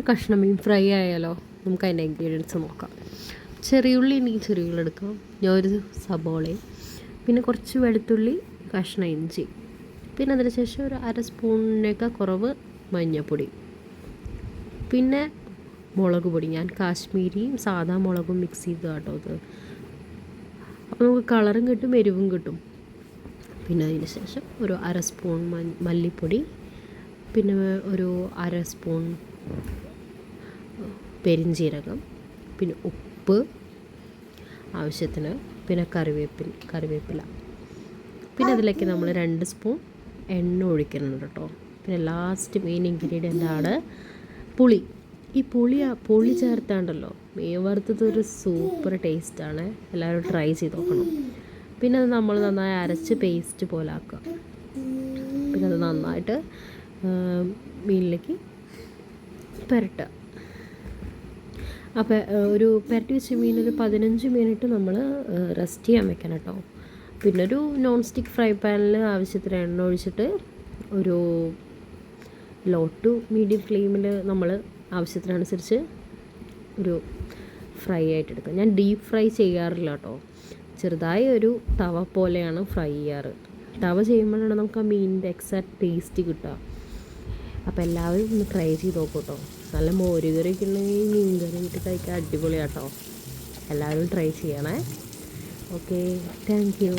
കഷ്ണം മീൻ ഫ്രൈ ആയാലോ? നമുക്ക് അതിൻ്റെ ഇൻഗ്രീഡിയൻസ് നോക്കാം. ചെറിയുള്ളി ഉണ്ടെങ്കിൽ ചെറിയുള്ളി എടുക്കാം. ഞാൻ ഒരു സബോളയും പിന്നെ കുറച്ച് വെളുത്തുള്ളി, കഷ്ണം ഇഞ്ചി, പിന്നെ അതിന് ശേഷം ഒരു അര സ്പൂണിനേക്കാൾ കുറവ് മഞ്ഞൾപ്പൊടി, പിന്നെ മുളക് പൊടി. ഞാൻ കാശ്മീരിയും സാദാ മുളകും മിക്സ് ചെയ്ത് കേട്ടോ ഇത്. അപ്പോൾ നമുക്ക് കളറും കിട്ടും, എരിവും കിട്ടും. പിന്നെ അതിന് ശേഷം ഒരു അര സ്പൂൺ മല്ലിപ്പൊടി, പിന്നെ ഒരു അര സ്പൂൺ പെരിഞ്ജീരകം, പിന്നെ ഉപ്പ് ആവശ്യത്തിന്, പിന്നെ കറിവേപ്പില. പിന്നെ അതിലേക്ക് നമ്മൾ 2 സ്പൂൺ എണ്ണ ഒഴിക്കുന്നുണ്ട് കേട്ടോ. പിന്നെ ലാസ്റ്റ് മെയിൻ ഇൻഗ്രീഡിയൻ്റ് ആണ് പുളി. ഈ പുളി ചേർത്താണ്ടല്ലോ മീൻ വറുത്തത് ഒരു സൂപ്പർ ടേസ്റ്റാണ്. എല്ലാവരും ട്രൈ ചെയ്ത് നോക്കണം. പിന്നെ അത് നമ്മൾ നന്നായി അരച്ച് പേസ്റ്റ് പോലെ ആക്കുക. പിന്നെ അത് നന്നായിട്ട് മീനിലേക്ക് പുരട്ടുക. അപ്പോൾ ഒരു പുരട്ടി വെച്ച മീനൊരു 15 മിനിറ്റ് നമ്മൾ റെസ്റ്റ് ചെയ്യാൻ വെക്കണം കേട്ടോ. പിന്നെ ഒരു നോൺ സ്റ്റിക്ക് ഫ്രൈ പാനിൽ ആവശ്യത്തിന് എണ്ണ ഒഴിച്ചിട്ട് ഒരു ലോ ടു മീഡിയം ഫ്ലെയിമിൽ നമ്മൾ ആവശ്യത്തിനനുസരിച്ച് ഒരു ഫ്രൈ ആയിട്ടെടുക്കുക. ഞാൻ ഡീപ്പ് ഫ്രൈ ചെയ്യാറില്ല കേട്ടോ. ചെറുതായി ഒരു തവ പോലെയാണ് ഫ്രൈ ചെയ്യാറ്. തവ ചെയ്യുമ്പോഴാണ് നമുക്ക് ആ മീനിൻ്റെ എക്സാക്റ്റ് ടേസ്റ്റ് കിട്ടുക. അപ്പോൾ എല്ലാവരും ഒന്ന് ട്രൈ ചെയ്ത് നോക്കും കേട്ടോ. നല്ല മോര് കറിയൊക്കെ ഉണ്ടെങ്കിൽ മീൻ കറി ഇട്ട് കഴിക്കാൻ അടിപൊളിയാട്ടോ. എല്ലാവരും ട്രൈ ചെയ്യണേ. Okay, thank you.